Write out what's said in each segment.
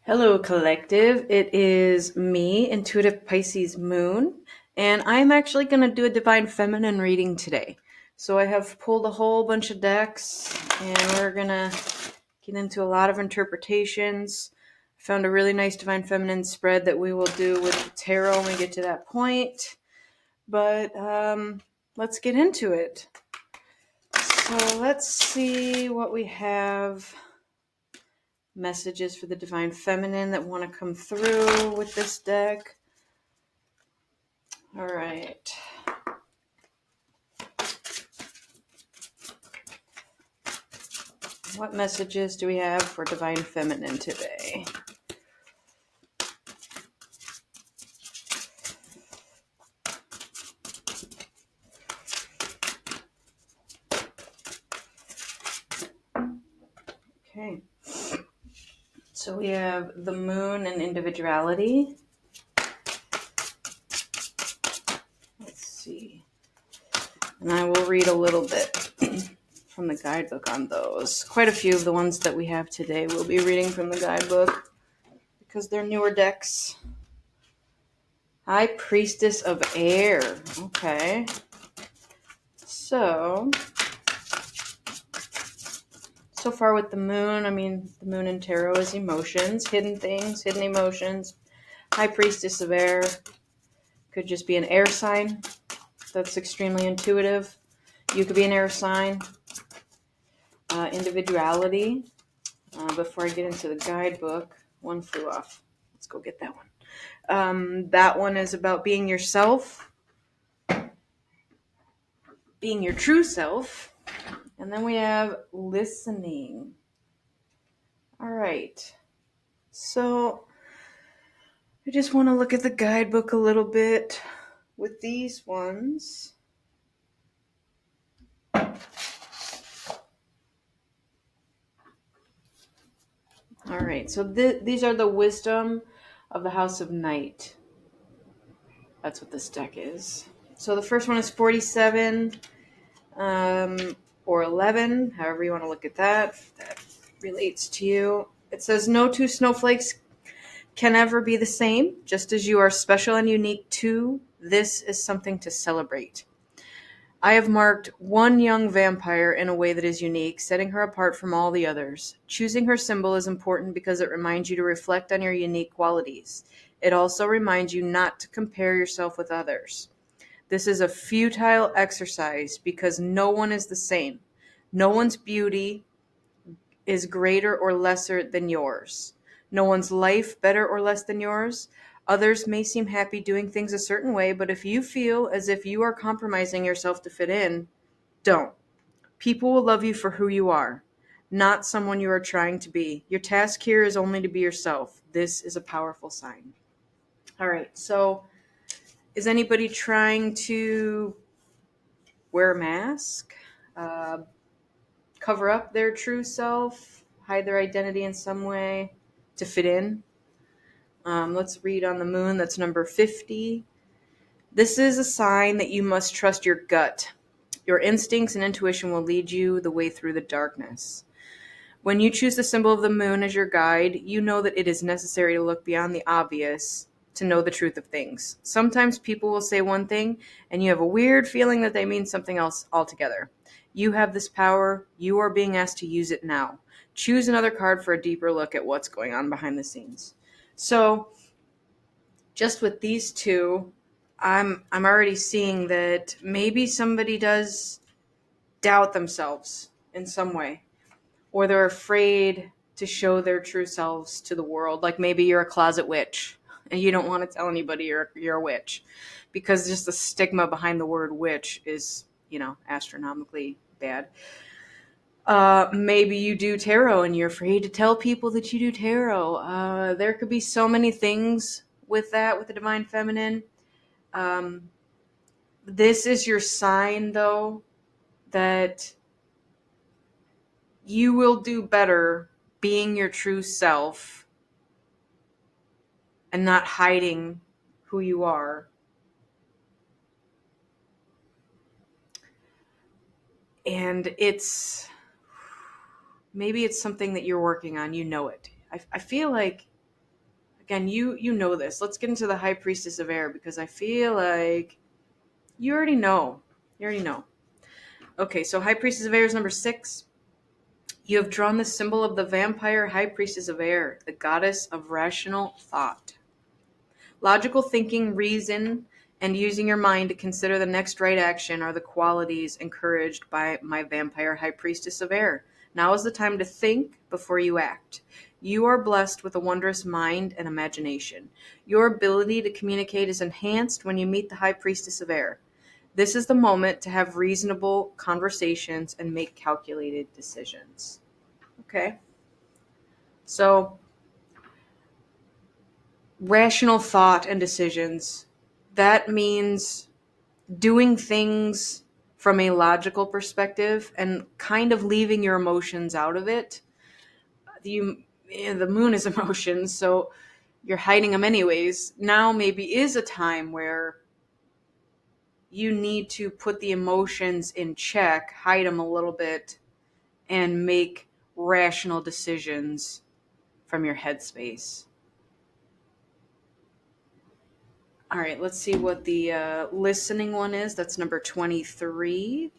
Hello, collective. It is me, Intuitive Pisces Moon, and I'm actually going to do a Divine Feminine reading today. So I have pulled a whole bunch of decks, and we're going to get into a lot of interpretations. I found a really nice Divine Feminine spread that we will do with the tarot when we get to that point. But let's get into it. So let's see what we have. Messages for the Divine Feminine that want to come through with this deck. All right. What messages do we have for Divine Feminine today? Okay. So we have the Moon and individuality. Let's see. And I will read a little bit from the guidebook on those. Quite a few of the ones that we have today we'll be reading from the guidebook because they're newer decks. High Priestess of Air. Okay. So far with the Moon, the Moon in tarot is emotions, hidden things, hidden emotions. High Priestess of Air could just be an air sign that's extremely intuitive. You could be an air sign. Individuality. Before I get into the guidebook, one flew off. Let's go get that one. That one is about being yourself, being your true self. And then we have listening. All right. So I just want to look at the guidebook a little bit with these ones. All right, so these are the wisdom of the House of Night. That's what this deck is. So the first one is 47 or 11, however you want to look at that, if that relates to you. It says, no two snowflakes can ever be the same. Just as you are special and unique too, this is something to celebrate. I have marked one young vampire in a way that is unique, setting her apart from all the others. Choosing her symbol is important because it reminds you to reflect on your unique qualities. It also reminds you not to compare yourself with others. This is a futile exercise because no one is the same. No one's beauty is greater or lesser than yours. No one's life better or less than yours. Others may seem happy doing things a certain way, but if you feel as if you are compromising yourself to fit in, don't. People will love you for who you are, not someone you are trying to be. Your task here is only to be yourself. This is a powerful sign. All right, so is anybody trying to wear a mask? Uh, Cover up their true self? Hide their identity in some way to fit in? Let's read on the Moon. That's number 50. This is a sign that you must trust your gut. Your instincts and intuition will lead you the way through the darkness. When you choose the symbol of the moon as your guide, you know that it is necessary to look beyond the obvious to know the truth of things. Sometimes people will say one thing, and you have a weird feeling that they mean something else altogether. You have this power. You are being asked to use it now. Choose another card for a deeper look at what's going on behind the scenes. So, just with these two, I'm already seeing that maybe somebody does doubt themselves in some way, or they're afraid to show their true selves to the world. Like maybe you're a closet witch and you don't want to tell anybody you're a witch because just the stigma behind the word witch is, astronomically bad. Maybe you do tarot and you're afraid to tell people that you do tarot. There could be so many things with that, with the Divine Feminine. Um, this is your sign, though, that you will do better being your true self and not hiding who you are. And maybe it's something that you're working on, you know it. I feel like Again, you know this. Let's get into the High Priestess of Air because I feel like you already know. You already know. Okay, so High Priestess of Air is number 6. You have drawn the symbol of the vampire High Priestess of Air, the goddess of rational thought. Logical thinking, reason, and using your mind to consider the next right action are the qualities encouraged by my vampire High Priestess of Air. Now is the time to think before you act. You are blessed with a wondrous mind and imagination. Your ability to communicate is enhanced when you meet the High Priestess of Air. This is the moment to have reasonable conversations and make calculated decisions. Okay. So, rational thought and decisions. That means doing things from a logical perspective and kind of leaving your emotions out of it. The moon is emotions, so you're hiding them anyways. Now maybe is a time where you need to put the emotions in check, hide them a little bit, and make rational decisions from your headspace. All right, let's see what the listening one is. That's number 23.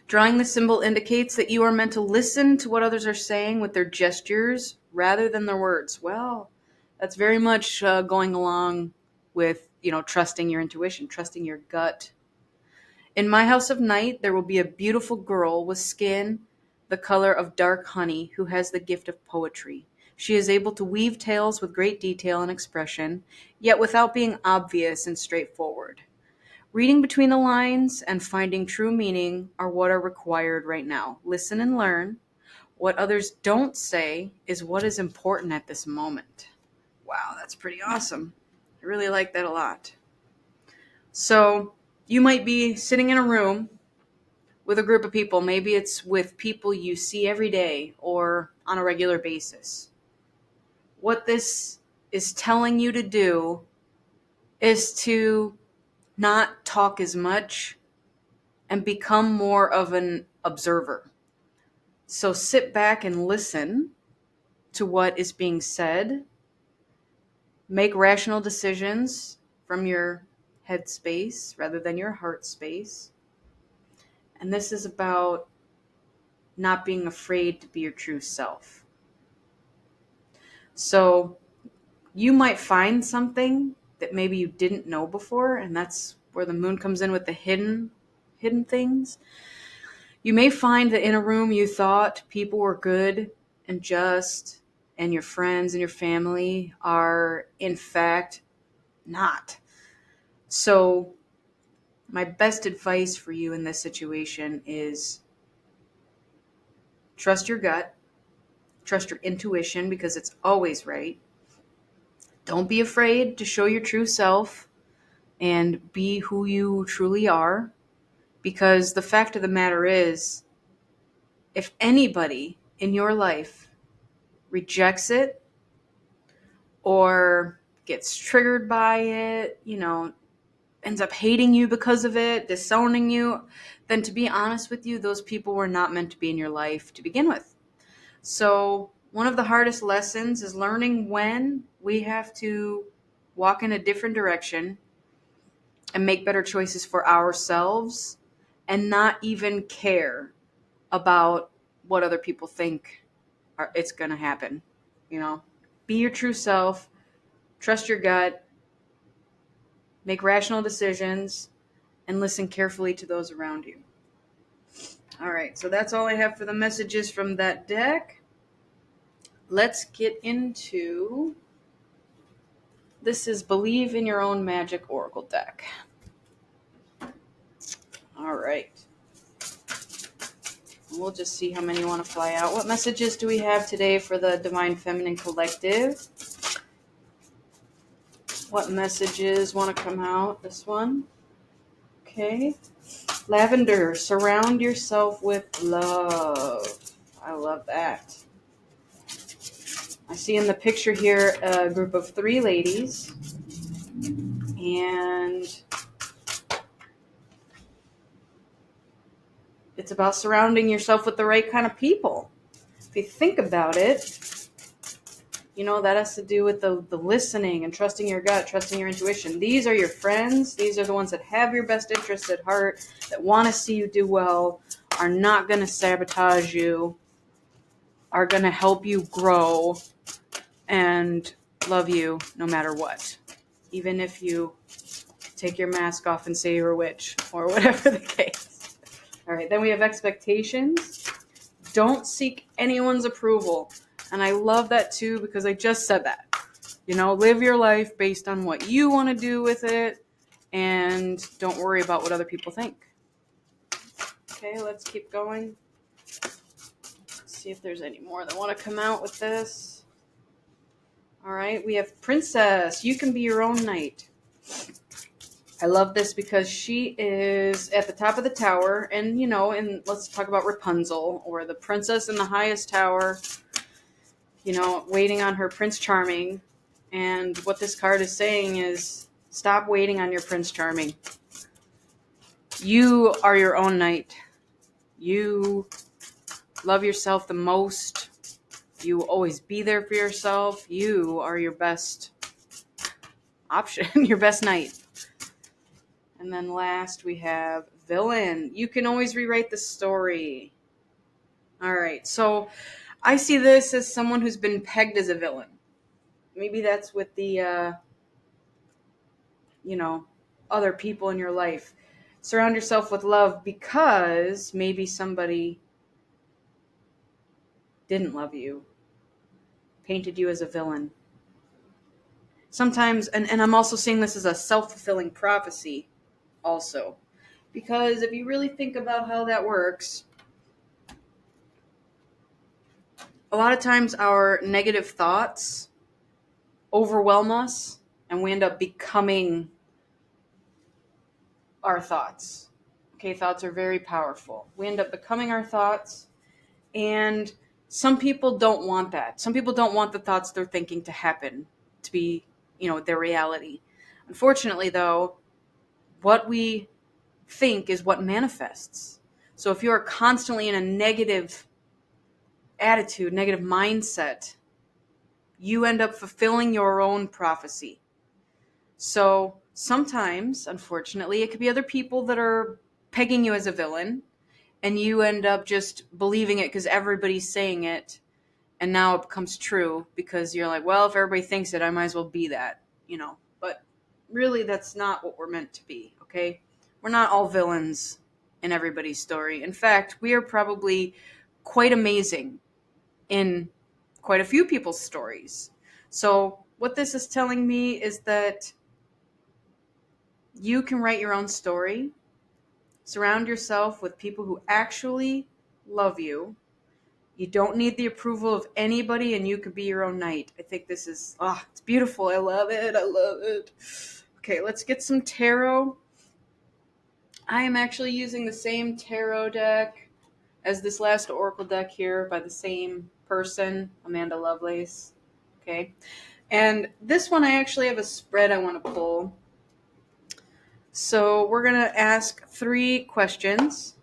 Drawing the symbol indicates that you are meant to listen to what others are saying with their gestures rather than their words. Well, that's very much going along with, trusting your intuition, trusting your gut. In my house of night, there will be a beautiful girl with skin the color of dark honey who has the gift of poetry. She is able to weave tales with great detail and expression, yet without being obvious and straightforward. Reading between the lines and finding true meaning are what are required right now. Listen and learn. What others don't say is what is important at this moment. Wow, that's pretty awesome. I really like that a lot. So, you might be sitting in a room with a group of people. Maybe it's with people you see every day or on a regular basis. What this is telling you to do is to not talk as much and become more of an observer. So sit back and listen to what is being said. Make rational decisions from your head space rather than your heart space. And this is about not being afraid to be your true self. So you might find something that maybe you didn't know before, and that's where the moon comes in with the hidden things. You may find that in a room you thought people were good and just, and your friends and your family are in fact not. So my best advice for you in this situation is trust your gut, trust your intuition because it's always right. Don't be afraid to show your true self and be who you truly are, because the fact of the matter is, if anybody in your life rejects it or gets triggered by it, ends up hating you because of it, disowning you, then to be honest with you, those people were not meant to be in your life to begin with. So one of the hardest lessons is learning when we have to walk in a different direction and make better choices for ourselves and not even care about what other people think it's going to happen. Be your true self, trust your gut, make rational decisions, and listen carefully to those around you. All right, so that's all I have for the messages from that deck. Let's get into, this is Believe in Your Own Magic Oracle deck. All right. We'll just see how many want to fly out. What messages do we have today for the Divine Feminine Collective? What messages want to come out? This one. Okay. Lavender, surround yourself with love. I love that. I see in the picture here a group of 3 ladies. And it's about surrounding yourself with the right kind of people. If you think about it, That has to do with the listening and trusting your gut, trusting your intuition. These are your friends. These are the ones that have your best interests at heart, that want to see you do well, are not going to sabotage you, are going to help you grow, and love you no matter what. Even if you take your mask off and say you're a witch, or whatever the case. All right, then we have expectations. Don't seek anyone's approval. And I love that too, because I just said that. Live your life based on what you want to do with it, and don't worry about what other people think. Okay, let's keep going. Let's see if there's any more that want to come out with this. All right, we have Princess. You can be your own knight. I love this because she is at the top of the tower, and and let's talk about Rapunzel, or the princess in the highest tower, waiting on her Prince Charming. And what this card is saying is, stop waiting on your Prince Charming. You are your own knight. You love yourself the most. You will always be there for yourself. You are your best option, your best knight. And then last we have Villain. You can always rewrite the story. All right, so I see this as someone who's been pegged as a villain. Maybe that's with the, other people in your life. Surround yourself with love, because maybe somebody didn't love you, painted you as a villain. Sometimes, and I'm also seeing this as a self-fulfilling prophecy also. Because if you really think about how that works, a lot of times our negative thoughts overwhelm us, and we end up becoming our thoughts. Okay, thoughts are very powerful. We end up becoming our thoughts, and some people don't want that. Some people don't want the thoughts they're thinking to happen, to be, their reality. Unfortunately, though, what we think is what manifests. So if you are constantly in a negative attitude, negative mindset, you end up fulfilling your own prophecy. So sometimes, unfortunately, it could be other people that are pegging you as a villain, and you end up just believing it because everybody's saying it, and now it becomes true because you're like, well, if everybody thinks it, I might as well be that, But really, that's not what we're meant to be, okay? We're not all villains in everybody's story. In fact, we are probably quite amazing in quite a few people's stories. So what this is telling me is that you can write your own story. Surround yourself with people who actually love you. You don't need the approval of anybody, and you can be your own knight. I think this is, it's beautiful. I love it. I love it. Okay, let's get some tarot. I am actually using the same tarot deck as this last oracle deck here by the same person, Amanda Lovelace. Okay, and this one I actually have a spread I want to pull. So we're going to ask 3 questions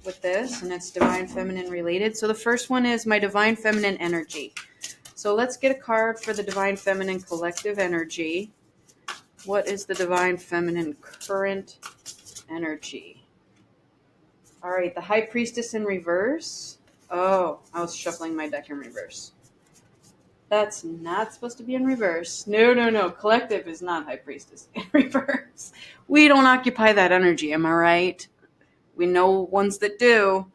with this, and it's divine feminine related. So the first one is my divine feminine energy. So let's get a card for the divine feminine collective energy. What is the divine feminine current energy? All right, the high priestess in reverse. Oh, I was shuffling my deck in reverse. That's not supposed to be in reverse. No. Collective is not high priestess in reverse. We don't occupy that energy, am I right? We know ones that do.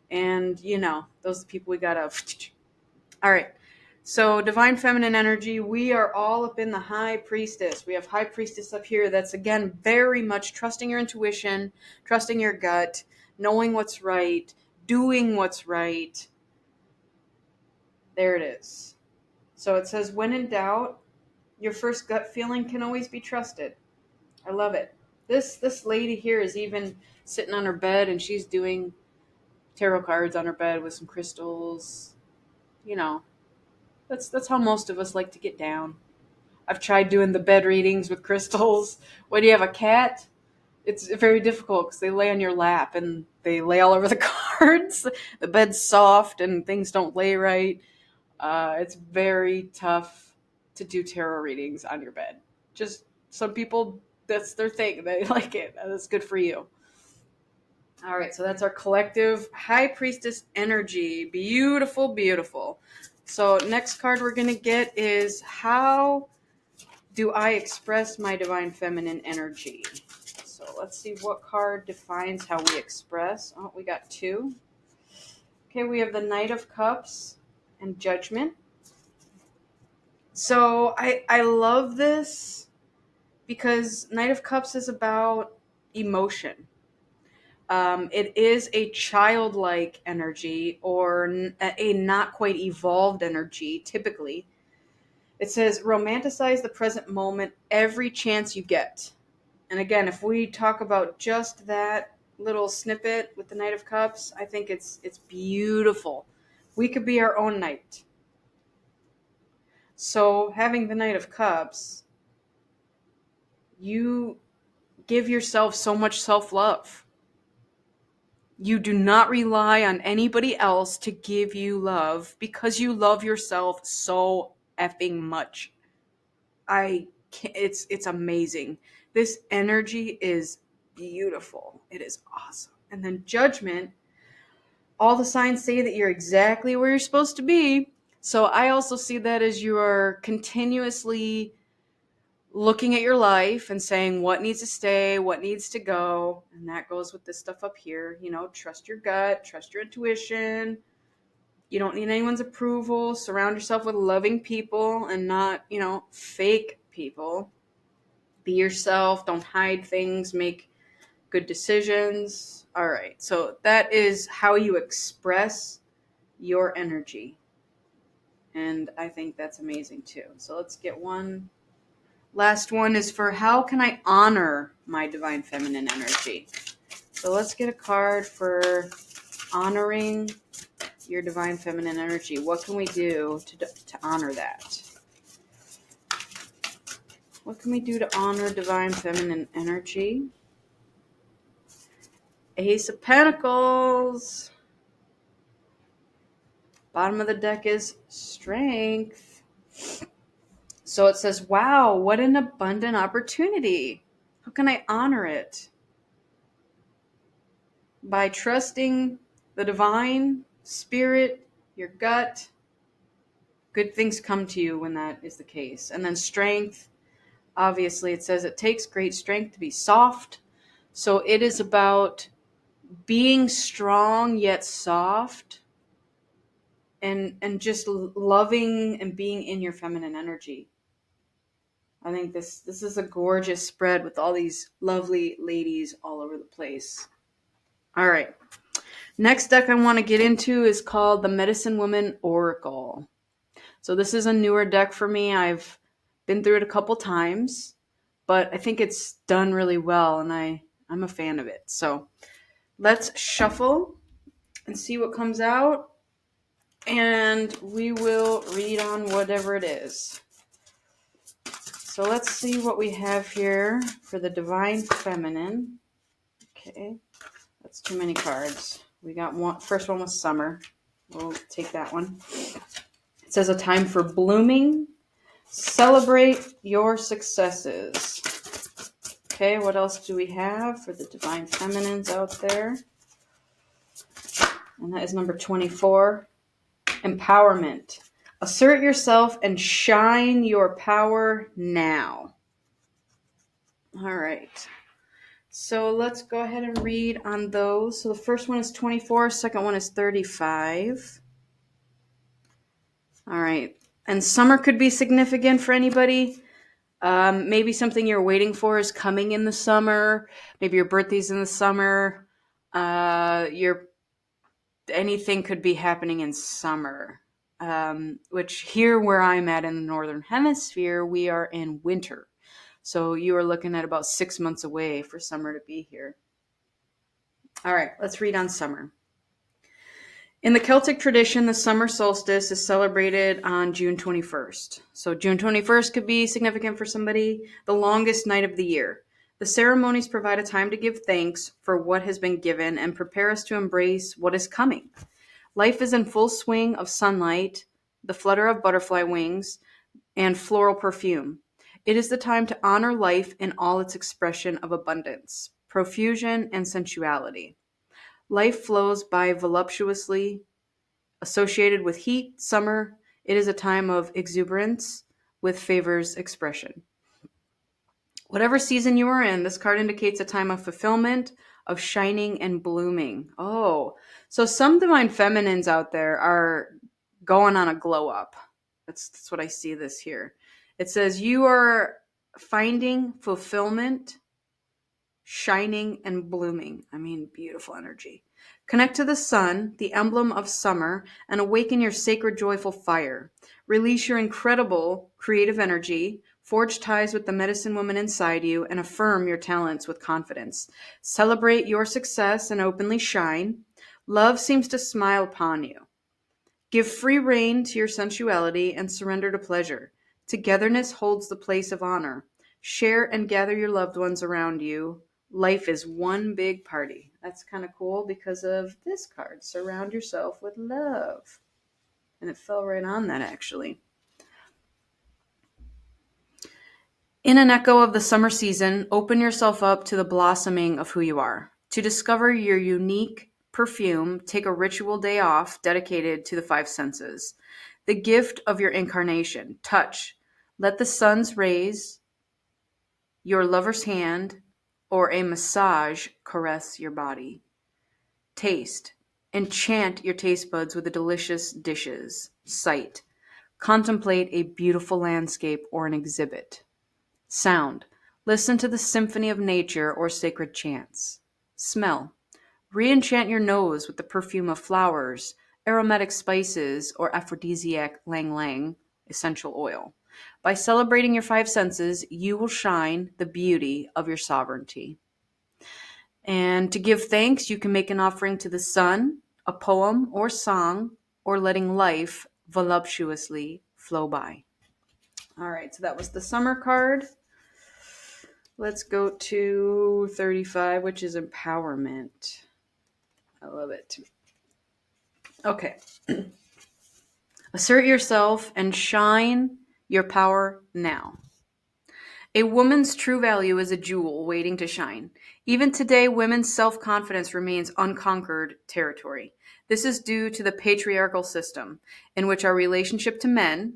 And, those are the people we gotta... All right. So divine feminine energy, we are all up in the high priestess. We have high priestess up here. That's, again, very much trusting your intuition, trusting your gut, knowing what's right, doing what's right. There it is. So it says, when in doubt, your first gut feeling can always be trusted. I love it. This lady here is even sitting on her bed, and she's doing tarot cards on her bed with some crystals. That's how most of us like to get down. I've tried doing the bed readings with crystals. When you have a cat, it's very difficult because they lay on your lap and they lay all over the cards. The bed's soft and things don't lay right. It's very tough to do tarot readings on your bed. Just some people, that's their thing. They like it. That's good for you. All right, so that's our collective High Priestess energy. Beautiful, beautiful. So next card we're going to get is how do I express my divine feminine energy? So let's see what card defines how we express. Oh, we got two. Okay, we have the Knight of Cups and Judgment. So I love this because Knight of Cups is about emotion. It is a childlike energy or a not quite evolved energy, typically. It says, romanticize the present moment every chance you get. And again, if we talk about just that little snippet with the Knight of Cups, I think it's beautiful. We could be our own knight. So having the Knight of Cups, you give yourself so much self-love. You do not rely on anybody else to give you love because you love yourself so effing much. It's amazing. This energy is beautiful. It is awesome. And then Judgment, all the signs say that you're exactly where you're supposed to be. So I also see that as you are continuously looking at your life and saying what needs to stay, what needs to go. And that goes with this stuff up here. Trust your gut, trust your intuition. You don't need anyone's approval. Surround yourself with loving people and not, fake people. Be yourself. Don't hide things. Make good decisions. All right. So that is how you express your energy. And I think that's amazing too. So let's get one. Last one is for how can I honor my divine feminine energy? So let's get a card for honoring your divine feminine energy. What can we do to honor that? What can we do to honor divine feminine energy? Ace of Pentacles. Bottom of the deck is Strength. So it says, wow, what an abundant opportunity. How can I honor it? By trusting the divine, spirit, your gut. Good things come to you when that is the case. And then Strength, obviously it says it takes great strength to be soft. So it is about being strong yet soft and just loving and being in your feminine energy. I think this is a gorgeous spread with all these lovely ladies all over the place. All right. Next deck I want to get into is called the Medicine Woman Oracle. So this is a newer deck for me. I've been through it a couple times, but I think it's done really well, and I'm a fan of it. So let's shuffle and see what comes out, and we will read on whatever it is. So let's see what we have here for the Divine Feminine. Okay, that's too many cards. We got one. First one was Summer. We'll take that one. It says a time for blooming. Celebrate your successes. Okay, what else do we have for the Divine Feminines out there? And that is number 24. Empowerment. Assert yourself and shine your power now. All right. So let's go ahead and read on those. So the first one is 24. Second one is 35. All right. And summer could be significant for anybody. Maybe something you're waiting for is coming in the summer. Maybe your birthday's in the summer. Anything could be happening in summer. Which here where I'm at in the Northern Hemisphere, we are in winter. So you are looking at about 6 months away for summer to be here. All right, let's read on summer. In the Celtic tradition, the summer solstice is celebrated on June 21st. So June 21st could be significant for somebody, the longest night of the year. The ceremonies provide a time to give thanks for what has been given and prepare us to embrace what is coming. Life is in full swing of sunlight, the flutter of butterfly wings, and floral perfume. It is the time to honor life in all its expression of abundance, profusion, and sensuality. Life flows by voluptuously, associated with heat, summer. It is a time of exuberance with favors expression. Whatever season you are in, this card indicates a time of fulfillment, of shining and blooming. Oh, so some divine feminines out there are going on a glow up. That's what I see this here. It says you are finding fulfillment, shining and blooming. I mean, beautiful energy. Connect to the sun, the emblem of summer, and awaken your sacred, joyful fire. Release your incredible creative energy, forge ties with the medicine woman inside you, and affirm your talents with confidence. Celebrate your success and openly shine. Love seems to smile upon you. Give free rein to your sensuality and surrender to pleasure. Togetherness holds the place of honor. Share and gather your loved ones around you. Life is one big party. That's kind of cool because of this card. Surround yourself with love. And it fell right on that, actually. In an echo of the summer season, open yourself up to the blossoming of who you are. To discover your unique perfume, take a ritual day off dedicated to the five senses. The gift of your incarnation, touch. Let the sun's rays, your lover's hand, or a massage caress your body. Taste. Enchant your taste buds with the delicious dishes. Sight. Contemplate a beautiful landscape or an exhibit. Sound. Listen to the symphony of nature or sacred chants. Smell. Re-enchant your nose with the perfume of flowers, aromatic spices, or aphrodisiac lang lang essential oil. By celebrating your five senses, you will shine the beauty of your sovereignty. And to give thanks, you can make an offering to the sun, a poem or song, or letting life voluptuously flow by. All right, so that was the summer card. Let's go to 35, which is empowerment. I love it. Okay. Assert yourself and shine your power now. A woman's true value is a jewel waiting to shine. Even today, women's self-confidence remains unconquered territory. This is due to the patriarchal system in which our relationship to men,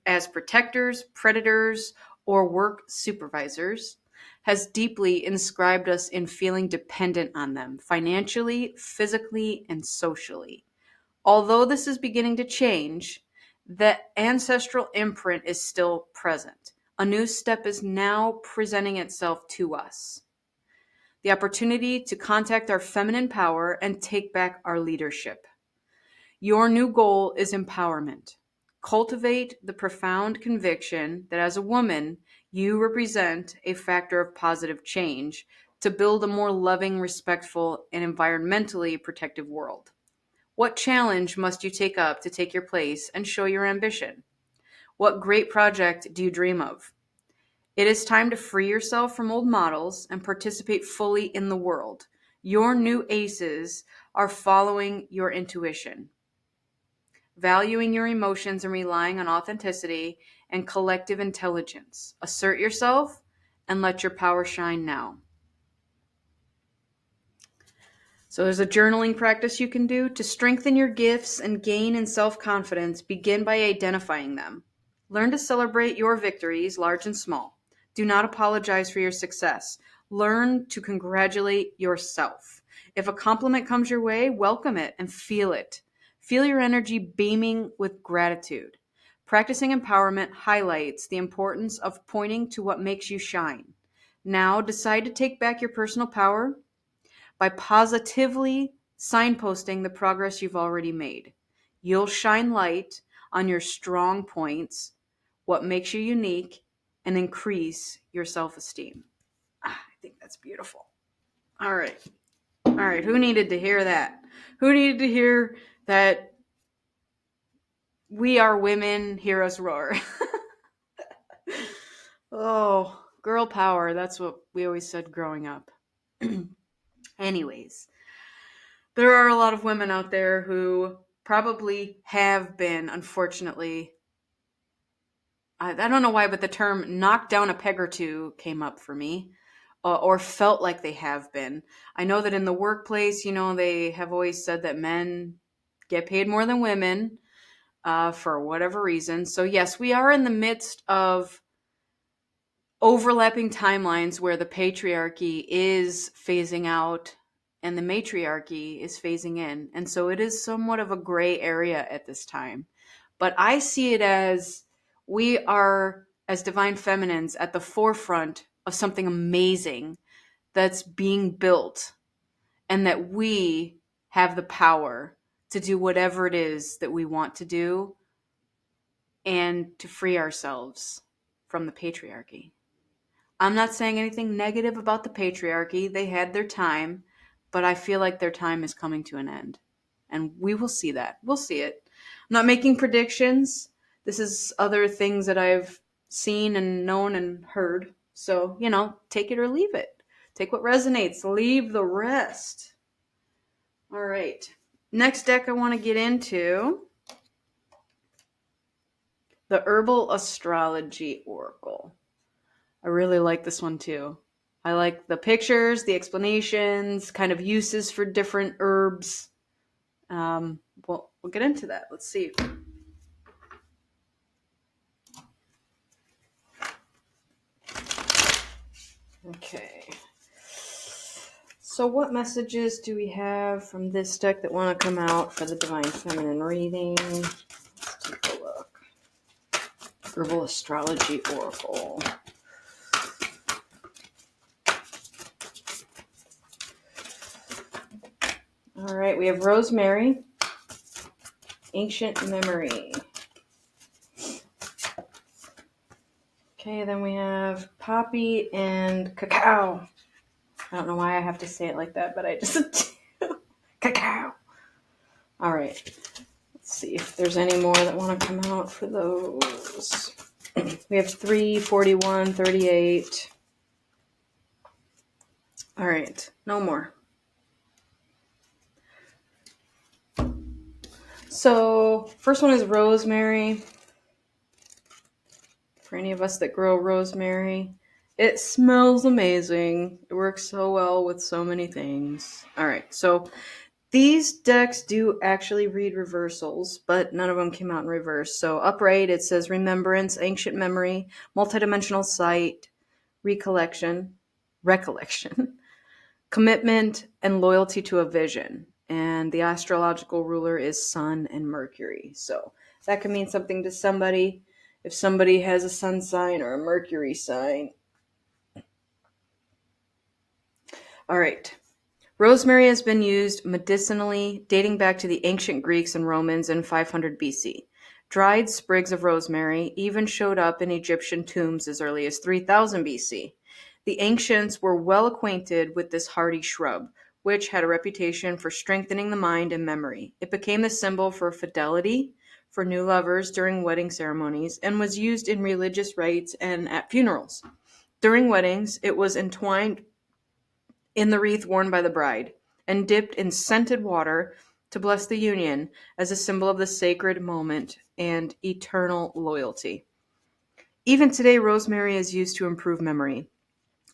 as protectors, predators, or work supervisors, has deeply inscribed us in feeling dependent on them financially, physically, and socially. Although this is beginning to change, the ancestral imprint is still present. A new step is now presenting itself to us. The opportunity to contact our feminine power and take back our leadership. Your new goal is empowerment. Cultivate the profound conviction that as a woman, you represent a factor of positive change to build a more loving, respectful, and environmentally protective world. What challenge must you take up to take your place and show your ambition? What great project do you dream of? It is time to free yourself from old models and participate fully in the world. Your new aces are following your intuition, valuing your emotions and relying on authenticity and collective intelligence. Assert yourself and let your power shine now. So there's a journaling practice you can do to strengthen your gifts and gain in self-confidence. Begin by identifying them. Learn to celebrate your victories, large and small. Do not apologize for your success. Learn to congratulate yourself. If a compliment comes your way, welcome it and feel it. Feel your energy beaming with gratitude. Practicing empowerment highlights the importance of pointing to what makes you shine. Now decide to take back your personal power by positively signposting the progress you've already made. You'll shine light on your strong points, what makes you unique, and increase your self-esteem. I think that's beautiful. All right. All right. Who needed to hear that? Who needed to hear that we are women, hear us roar? Oh, girl power. That's what we always said growing up. Anyways, there are a lot of women out there who probably have been, unfortunately, I don't know why, but the term knocked down a peg or two came up for me, or felt like they have been. I know that in the workplace, they have always said that men get paid more than women for whatever reason. So, yes, we are in the midst of overlapping timelines where the patriarchy is phasing out and the matriarchy is phasing in. And so it is somewhat of a gray area at this time. But I see it as we are, as divine feminines, at the forefront of something amazing that's being built, and that we have the power to do whatever it is that we want to do and to free ourselves from the patriarchy. I'm not saying anything negative about the patriarchy. They had their time, but I feel like their time is coming to an end. And we will see that. We'll see it. I'm not making predictions. This is other things that I've seen and known and heard. So, take it or leave it. Take what resonates, leave the rest. All right. Next deck I want to get into, the Herbal Astrology Oracle. I really like this one too. I like the pictures, the explanations, kind of uses for different herbs. We'll get into that. Let's see. Okay. So what messages do we have from this deck that want to come out for the Divine Feminine reading? Let's take a look. Herbal Astrology Oracle. All right, we have Rosemary, Ancient Memory. Okay, then we have Poppy and Cacao. I don't know why I have to say it like that, but I just do. Cacao. All right. Let's see if there's any more that want to come out for those. We have 3, 41, 38. All right. No more. So, first one is rosemary. For any of us that grow rosemary, it smells amazing. It works so well with so many things. All right. So, these decks do actually read reversals, but none of them came out in reverse. So upright, it says remembrance, ancient memory, multidimensional sight, recollection, commitment, and loyalty to a vision. And the astrological ruler is Sun and Mercury. So that could mean something to somebody. If somebody has a Sun sign or a Mercury sign. All right. Rosemary has been used medicinally dating back to the ancient Greeks and Romans in 500 BC. Dried sprigs of rosemary even showed up in Egyptian tombs as early as 3000 BC. The ancients were well acquainted with this hardy shrub, which had a reputation for strengthening the mind and memory. It became the symbol for fidelity for new lovers during wedding ceremonies and was used in religious rites and at funerals. During weddings, it was entwined in the wreath worn by the bride, and dipped in scented water to bless the union as a symbol of the sacred moment and eternal loyalty. Even today, rosemary is used to improve memory.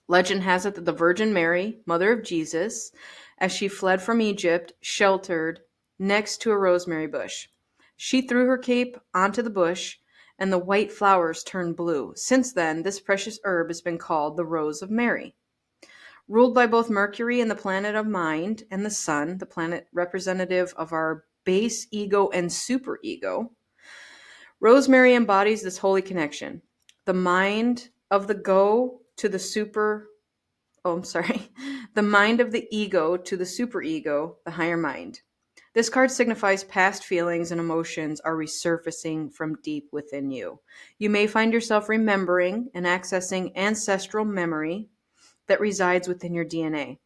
Legend has it that the Virgin Mary, mother of Jesus, as she fled from Egypt, sheltered next to a rosemary bush. She threw her cape onto the bush, and the white flowers turned blue. Since then, this precious herb has been called the Rose of Mary. Ruled by both Mercury and the planet of mind, and the Sun, the planet representative of our base ego and superego, rosemary embodies this holy connection. The mind of the go to the super, the mind of the ego to the superego, the higher mind. This card signifies past feelings and emotions are resurfacing from deep within you. You may find yourself remembering and accessing ancestral memory that resides within your DNA.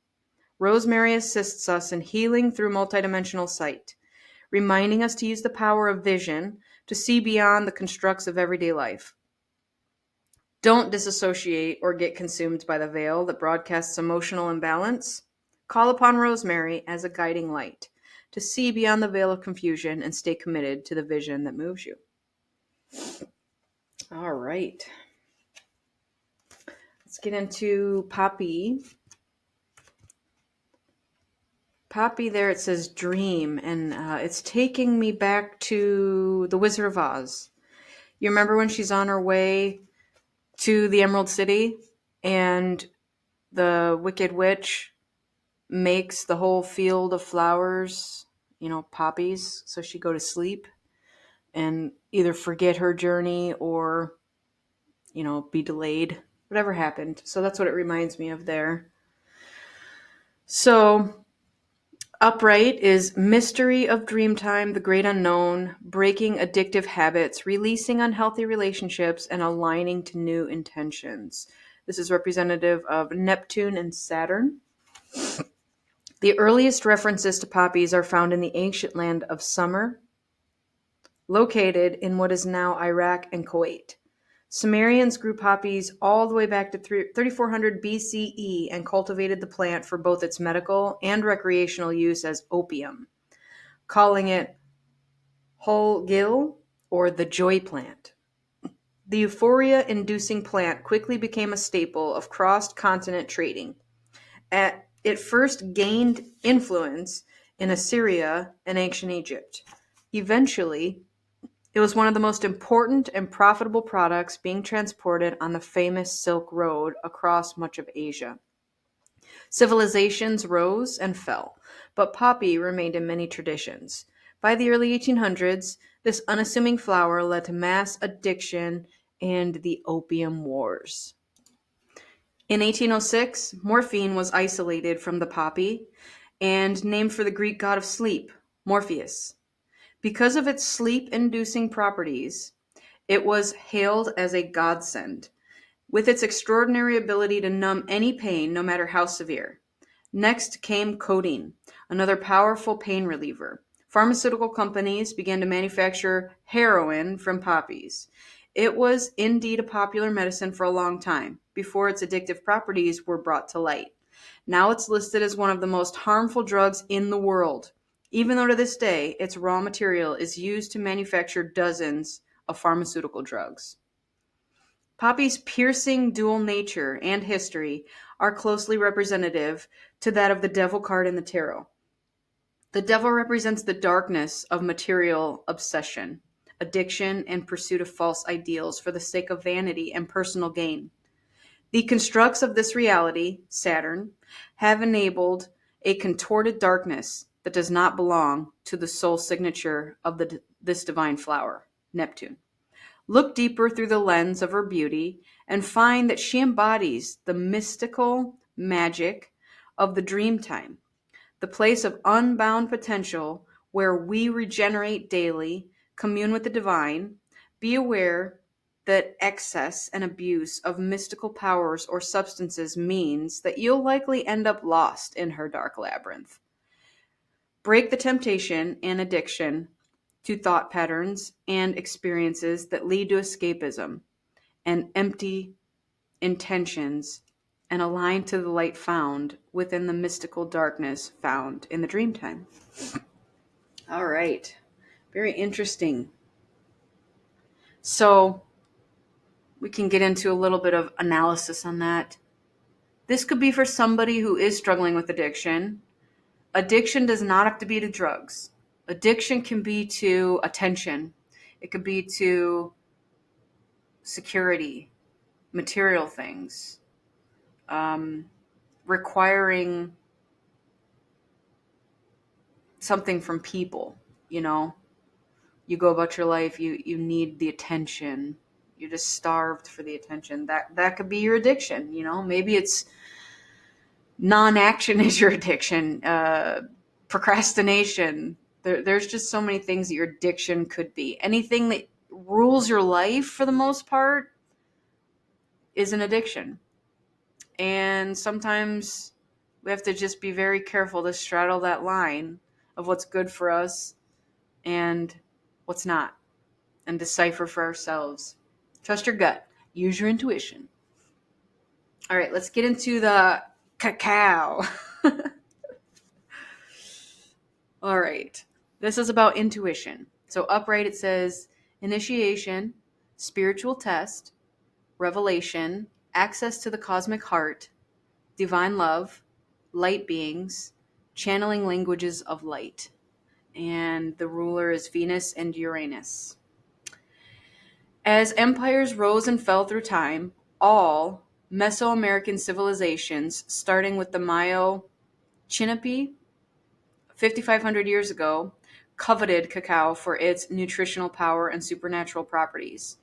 Rosemary assists us in healing through multidimensional sight, reminding us to use the power of vision to see beyond the constructs of everyday life. Don't disassociate or get consumed by the veil that broadcasts emotional imbalance. Call upon rosemary as a guiding light. to see beyond the veil of confusion and stay committed to the vision that moves you. All right. Let's get into Poppy. Poppy there, it says dream, and it's taking me back to The Wizard of Oz. You remember when she's on her way to the Emerald City and the Wicked Witch makes the whole field of flowers, poppies, so she'd go to sleep and either forget her journey or, be delayed, whatever happened. So that's what it reminds me of there. So Upright is mystery of dreamtime, the great unknown, breaking addictive habits, releasing unhealthy relationships, and aligning to new intentions. This is representative of Neptune and Saturn. The earliest references to poppies are found in the ancient land of Sumer, located in what is now Iraq and Kuwait. Sumerians grew poppies all the way back to 3400 BCE and cultivated the plant for both its medical and recreational use as opium, calling it Holgil, or the joy plant. The euphoria-inducing plant quickly became a staple of cross-continent trading. It first gained influence in Assyria and ancient Egypt. Eventually, it was one of the most important and profitable products being transported on the famous Silk Road across much of Asia. Civilizations rose and fell, but poppy remained in many traditions. By the early 1800s, this unassuming flower led to mass addiction and the Opium Wars. In 1806, morphine was isolated from the poppy and named for the Greek god of sleep, Morpheus. Because of its sleep-inducing properties, it was hailed as a godsend, with its extraordinary ability to numb any pain, no matter how severe. Next came codeine, another powerful pain reliever. Pharmaceutical companies began to manufacture heroin from poppies. It was indeed a popular medicine for a long time, before its addictive properties were brought to light. Now it's listed as one of the most harmful drugs in the world, even though to this day its raw material is used to manufacture dozens of pharmaceutical drugs. Poppy's piercing dual nature and history are closely representative to that of the devil card in the tarot. The devil represents the darkness of material obsession, addiction, and pursuit of false ideals for the sake of vanity and personal gain. The constructs of this reality, Saturn, have enabled a contorted darkness that does not belong to the soul signature of this divine flower, Neptune. Look deeper through the lens of her beauty and find that she embodies the mystical magic of the dreamtime, the place of unbound potential where we regenerate daily, commune with the divine. Be aware that excess and abuse of mystical powers or substances means that you'll likely end up lost in her dark labyrinth. Break the temptation and addiction to thought patterns and experiences that lead to escapism and empty intentions, and align to the light found within the mystical darkness found in the dreamtime. All right. Very interesting. So we can get into a little bit of analysis on that. This could be for somebody who is struggling with addiction. Addiction does not have to be to drugs. Addiction can be to attention. It could be to security, material things, requiring something from people. You go about your life, you need the attention. You're just starved for the attention. That could be your addiction. Maybe it's non-action is your addiction, procrastination. There's just so many things that your addiction could be. Anything that rules your life for the most part is an addiction. And sometimes we have to just be very careful to straddle that line of what's good for us and what's not, and decipher for ourselves. Trust your gut. Use your intuition. All right, let's get into the cacao. All right. This is about intuition. So upright it says initiation, spiritual test, revelation, access to the cosmic heart, divine love, light beings, channeling languages of light. And the ruler is Venus and Uranus. As empires rose and fell through time, all Mesoamerican civilizations, starting with the Mayo Chinipi 5,500 years ago, coveted cacao for its nutritional power and supernatural properties.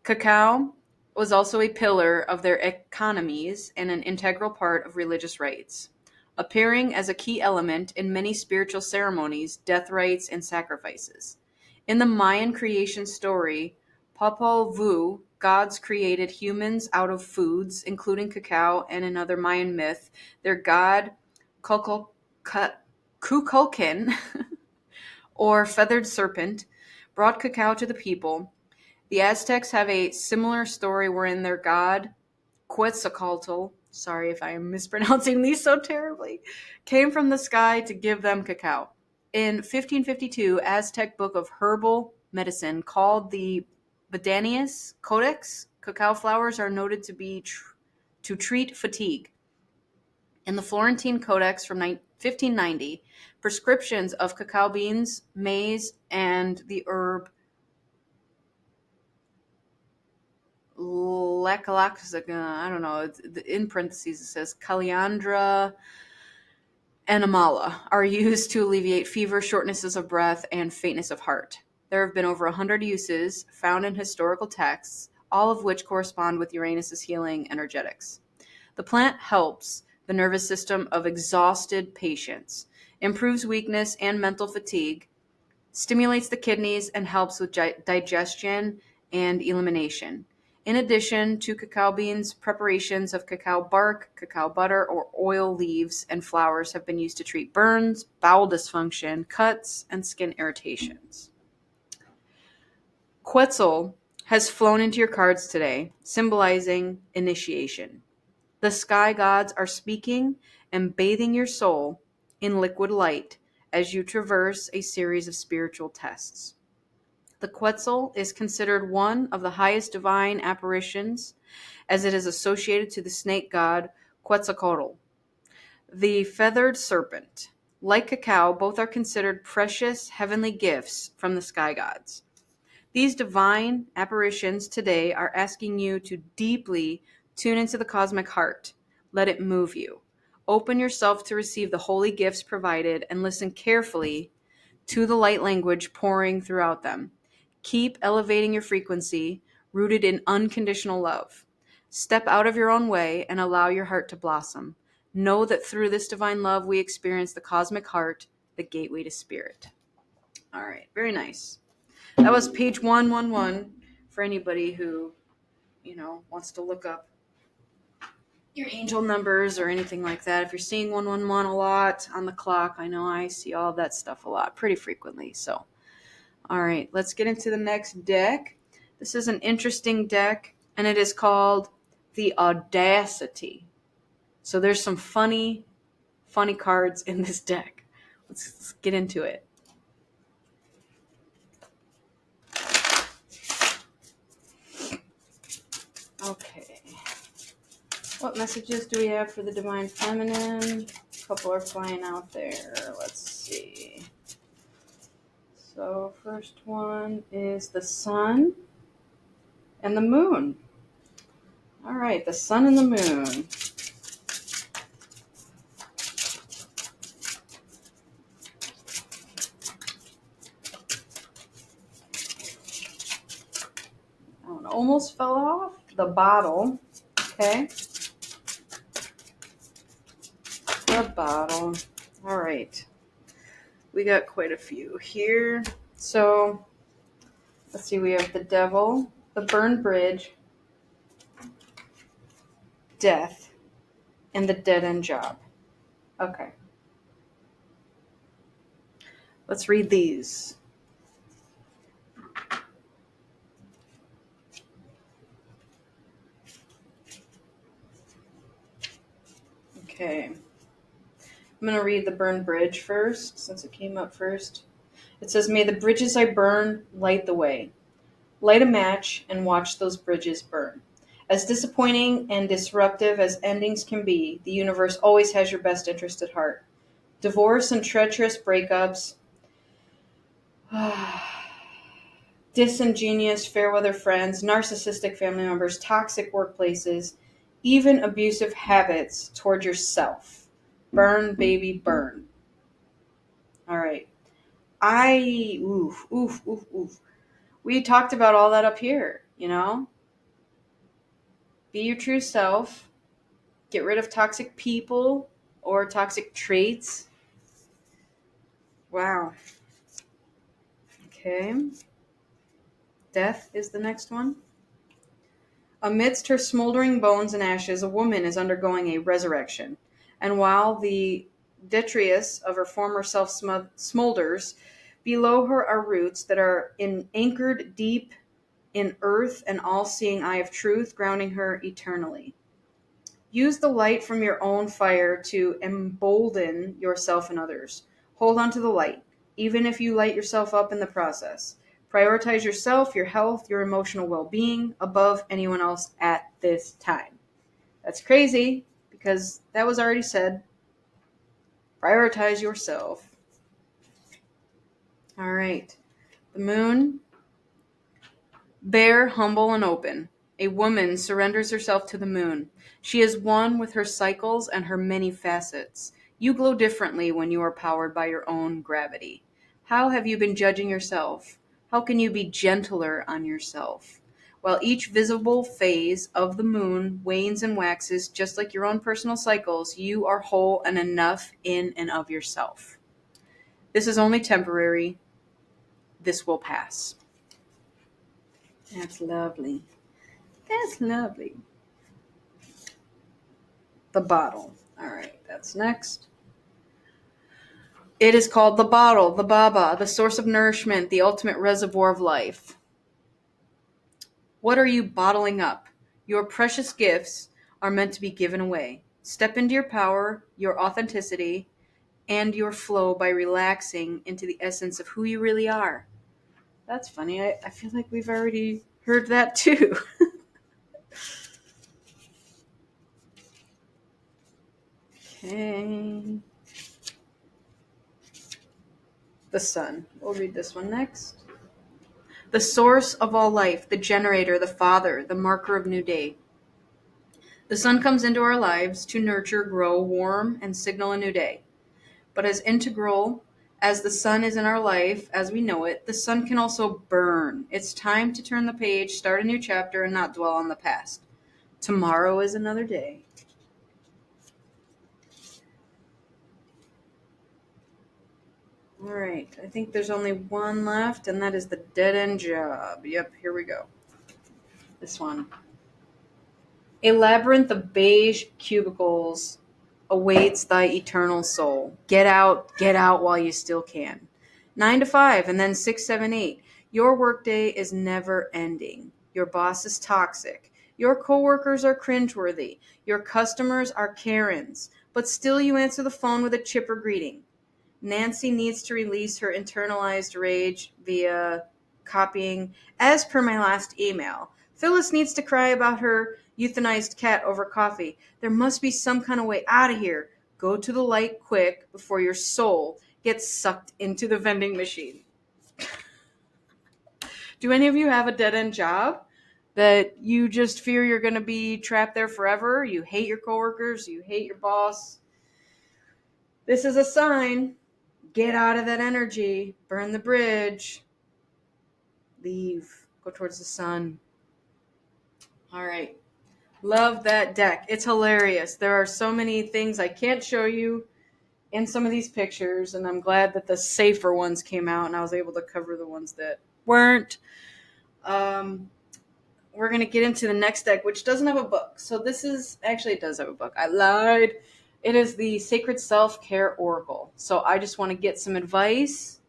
Cacao was also a pillar of their economies and an integral part of religious rites, appearing as a key element in many spiritual ceremonies, death rites, and sacrifices. In the Mayan creation story, Popol Vuh, gods created humans out of foods, including cacao, and another Mayan myth, their god Kukulkan, or feathered serpent, brought cacao to the people. The Aztecs have a similar story wherein their god, Quetzalcoatl, sorry if I am mispronouncing these so terribly, came from the sky to give them cacao. In 1552, Aztec book of herbal medicine called the Badanius Codex, cacao flowers are noted to be to treat fatigue. In the Florentine Codex from 1590, prescriptions of cacao beans, maize, and the herb I don't know, in parentheses it says Calliandra animala are used to alleviate fever, shortnesses of breath, and faintness of heart. There have been over 100 uses found in historical texts, all of which correspond with Uranus's healing energetics. The plant helps the nervous system of exhausted patients, improves weakness and mental fatigue, stimulates the kidneys, and helps with digestion and elimination. In addition to cacao beans, preparations of cacao bark, cacao butter, or oil leaves and flowers have been used to treat burns, bowel dysfunction, cuts, and skin irritations. Quetzal has flown into your cards today, symbolizing initiation. The sky gods are speaking and bathing your soul in liquid light as you traverse a series of spiritual tests. The Quetzal is considered one of the highest divine apparitions as it is associated to the snake god Quetzalcoatl, the feathered serpent. Like cacao, both are considered precious heavenly gifts from the sky gods. These divine apparitions today are asking you to deeply tune into the cosmic heart. Let it move you. Open yourself to receive the holy gifts provided and listen carefully to the light language pouring throughout them. Keep elevating your frequency, rooted in unconditional love. Step out of your own way and allow your heart to blossom. Know that through this divine love, we experience the cosmic heart, the gateway to spirit. All right, very nice. That was page 111 for anybody who, wants to look up your angel numbers or anything like that. If you're seeing 111 a lot on the clock, I know I see all of that stuff a lot, pretty frequently. So, all right, let's get into the next deck. This is an interesting deck, and it is called the Audacity. So there's some funny cards in this deck. Let's get into it. Okay. What messages do we have for the Divine Feminine? A couple are flying out there. Let's see. So first one is the Sun and the Moon. All right, the Sun and the Moon. That one almost fell off. The bottle. Okay. The bottle. All right. We got quite a few here. So let's see. We have the Devil, the Burned Bridge, Death, and the Dead End Job. Okay. Let's read these. Okay. I'm going to read the burn bridge first, since it came up first. It says, "May the bridges I burn light the way. Light a match and watch those bridges burn. As disappointing and disruptive as endings can be, the universe always has your best interest at heart. Divorce and treacherous breakups, disingenuous fair-weather friends, narcissistic family members, toxic workplaces, even abusive habits toward yourself. Burn, baby, burn." All right. Oof. We talked about all that up here, you know? Be your true self. Get rid of toxic people or toxic traits. Wow. Okay. Death is the next one. Amidst her smoldering bones and ashes, a woman is undergoing a resurrection. And while the detritus of her former self smolders, below her are roots that are anchored deep in earth and all-seeing eye of truth, grounding her eternally. Use the light from your own fire to embolden yourself and others. Hold on to the light, even if you light yourself up in the process. Prioritize yourself, your health, your emotional well-being above anyone else at this time. That's crazy because that was already said. Prioritize yourself. All right. The moon. Bare, humble, and open, a woman surrenders herself to the moon. She is one with her cycles and her many facets. You glow differently when you are powered by your own gravity. How have you been judging yourself? How can you be gentler on yourself? While each visible phase of the moon wanes and waxes, just like your own personal cycles, you are whole and enough in and of yourself. This is only temporary. This will pass. That's lovely. That's lovely. The bottle. All right, that's next. It is called the bottle, the Baba, the source of nourishment, the ultimate reservoir of life. What are you bottling up? Your precious gifts are meant to be given away. Step into your power, your authenticity, and your flow by relaxing into the essence of who you really are. That's funny. I feel like we've already heard that too. Okay. The sun. We'll read this one next. The source of all life, the generator, the father, the marker of new day. The sun comes into our lives to nurture, grow, warm, and signal a new day. But as integral as the sun is in our life as we know it, the sun can also burn. It's time to turn the page, start a new chapter, and not dwell on the past. Tomorrow is another day. All right, I think there's only one left, and that is the dead-end job. Yep, here we go. This one. A labyrinth of beige cubicles awaits thy eternal soul. Get out while you still can. 9 to 5, and then 6, 7, 8. Your workday is never ending. Your boss is toxic. Your coworkers are cringeworthy. Your customers are Karens. But still you answer the phone with a chipper greeting. Nancy needs to release her internalized rage via copying, as per my last email. Phyllis needs to cry about her euthanized cat over coffee. There must be some kind of way out of here. Go to the light quick before your soul gets sucked into the vending machine. Do any of you have a dead-end job that you just fear you're going to be trapped there forever? You hate your coworkers, you hate your boss. This is a sign. Get out of that energy. Burn the bridge. Leave. Go towards the sun. All right. Love that deck. It's hilarious. There are so many things I can't show you in some of these pictures, and I'm glad that the safer ones came out and I was able to cover the ones that weren't. We're going to get into the next deck, which doesn't have a book. So this is, actually it does have a book. I lied. It is the Sacred Self-Care Oracle. So I just want to get some advice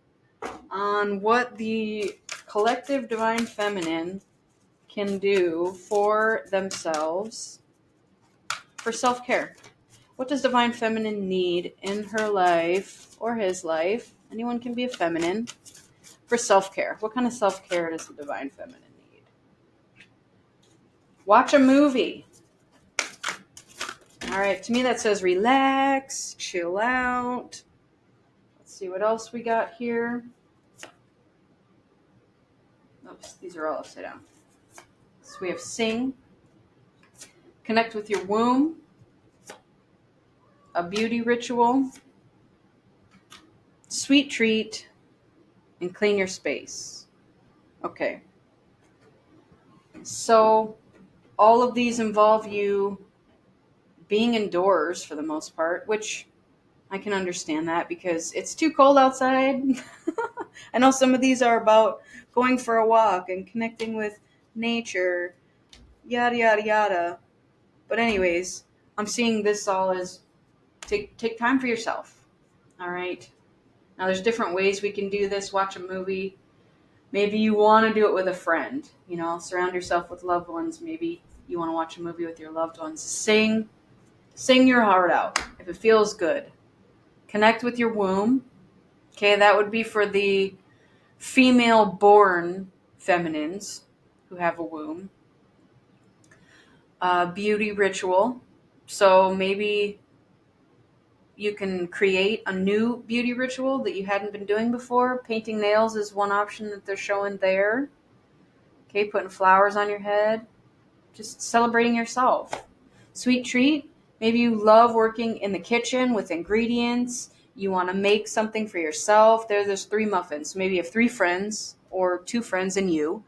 on what the collective divine feminine can do for themselves for self-care. What does divine feminine need in her life or his life? Anyone can be a feminine. For self-care. What kind of self-care does the divine feminine need? Watch a movie. All right, to me that says relax, chill out. Let's see what else we got here. Oops, these are all upside down. So we have sing, connect with your womb, a beauty ritual, sweet treat, and clean your space. Okay. So all of these involve you being indoors for the most part, which I can understand that because it's too cold outside. I know some of these are about going for a walk and connecting with nature, yada, yada, yada. But anyways, I'm seeing this all as take time for yourself. All right. Now there's different ways we can do this. Watch a movie. Maybe you want to do it with a friend. Surround yourself with loved ones. Maybe you want to watch a movie with your loved ones. Sing your heart out if it feels good. Connect with your womb. Okay, that would be for the female-born feminines who have a womb. Beauty ritual. So maybe you can create a new beauty ritual that you hadn't been doing before. Painting nails is one option that they're showing there. Okay, putting flowers on your head. Just celebrating yourself. Sweet treat. Maybe you love working in the kitchen with ingredients. You want to make something for yourself. There's 3 muffins. Maybe you have 3 friends or 2 friends and you.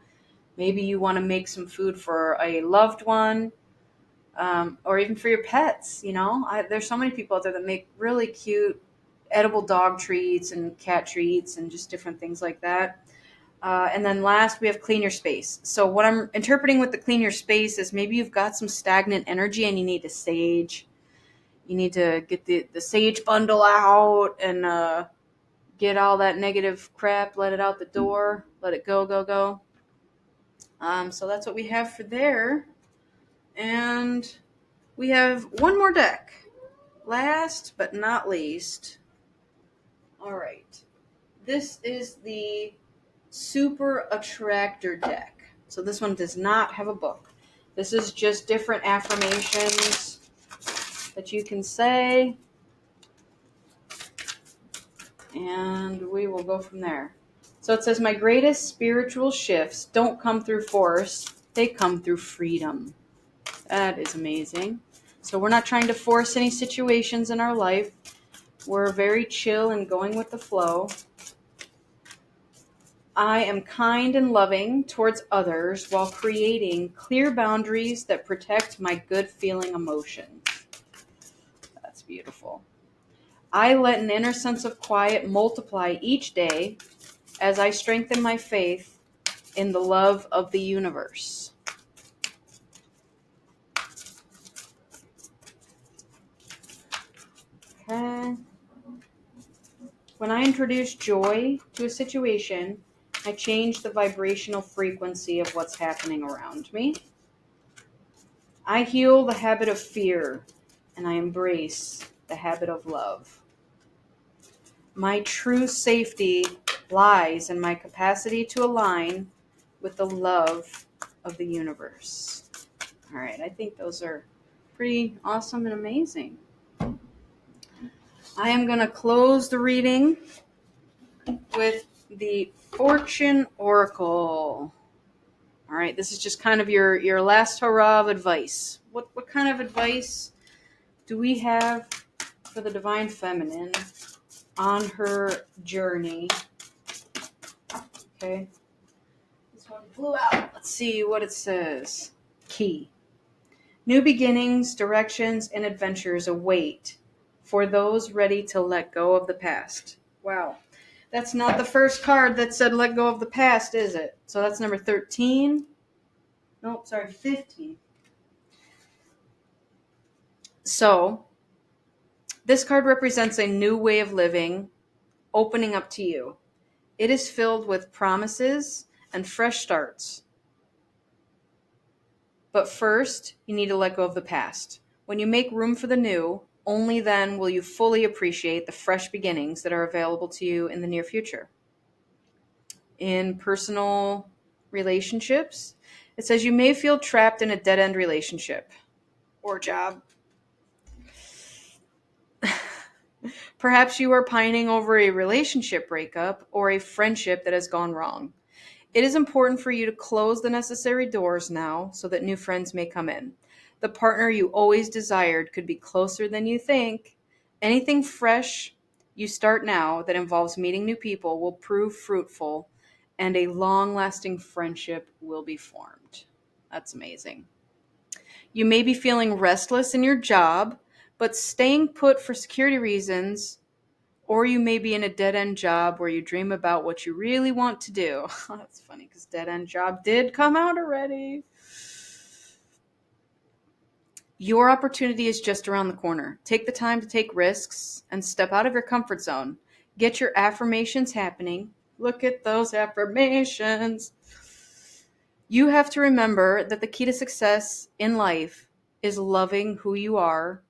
Maybe you want to make some food for a loved one, or even for your pets. There's so many people out there that make really cute edible dog treats and cat treats and just different things like that. And then last, we have clean your space. So what I'm interpreting with the clean your space is maybe you've got some stagnant energy and you need to sage. You need to get the sage bundle out and get all that negative crap, let it out the door, let it go, go, go. So that's what we have for there. And we have one more deck. Last but not least. All right. This is the Super Attractor deck. So this one does not have a book. This is just different affirmations that you can say. And we will go from there. So it says, my greatest spiritual shifts don't come through force. They come through freedom. That is amazing. So we're not trying to force any situations in our life. We're very chill and going with the flow. I am kind and loving towards others while creating clear boundaries that protect my good feeling emotions. That's beautiful. I let an inner sense of quiet multiply each day as I strengthen my faith in the love of the universe. Okay. When I introduce joy to a situation, I change the vibrational frequency of what's happening around me. I heal the habit of fear, and I embrace the habit of love. My true safety lies in my capacity to align with the love of the universe. All right, I think those are pretty awesome and amazing. I am going to close the reading with the Fortune Oracle. All right, this is just kind of your last hurrah of advice. What kind of advice do we have for the Divine Feminine on her journey? Okay. This one flew out. Let's see what it says. Key. New beginnings, directions, and adventures await for those ready to let go of the past. Wow. That's not the first card that said let go of the past, is it? So that's number 13. Nope, sorry, 15. So this card represents a new way of living opening up to you. It is filled with promises and fresh starts. But first, you need to let go of the past. When you make room for the new, Only then will you fully appreciate the fresh beginnings that are available to you in the near future. In personal relationships, it says you may feel trapped in a dead end relationship or job. Perhaps you are pining over a relationship breakup or a friendship that has gone wrong. It is important for you to close the necessary doors now so that new friends may come in. The partner you always desired could be closer than you think. Anything fresh you start now that involves meeting new people will prove fruitful, and a long lasting friendship will be formed. That's amazing. You may be feeling restless in your job, but staying put for security reasons, or you may be in a dead end job where you dream about what you really want to do. That's funny because dead end job did come out already. Your opportunity is just around the corner. Take the time to take risks and step out of your comfort zone. Get your affirmations happening. Look at those affirmations. You have to remember that the key to success in life is loving who you are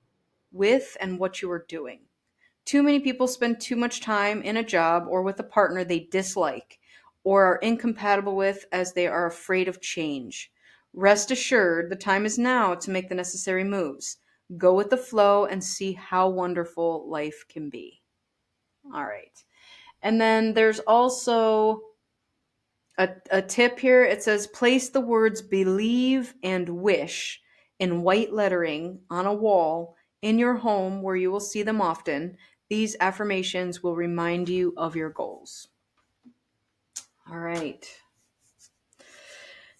with and what you are doing. Too many people spend too much time in a job or with a partner they dislike or are incompatible with as they are afraid of change. Rest assured, the time is now to make the necessary moves. Go with the flow and see how wonderful life can be. All right. And then there's also a tip here. It says place the words believe and wish in white lettering on a wall in your home where you will see them often. These affirmations will remind you of your goals. All right.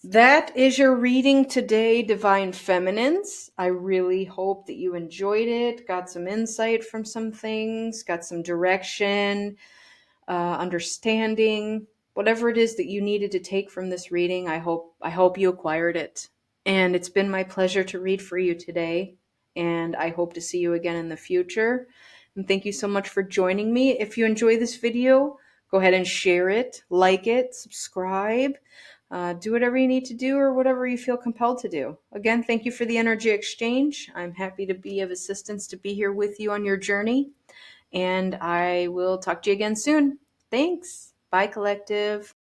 That is your reading today, Divine Feminines. I really hope that you enjoyed it, got some insight from some things, got some direction, understanding, whatever it is that you needed to take from this reading. I hope you acquired it. And it's been my pleasure to read for you today, and I hope to see you again in the future. And thank you so much for joining me. If you enjoy this video, go ahead and share it, like it, subscribe, do whatever you need to do or whatever you feel compelled to do. Again, thank you for the energy exchange. I'm happy to be of assistance to be here with you on your journey. And I will talk to you again soon. Thanks. Bye, collective.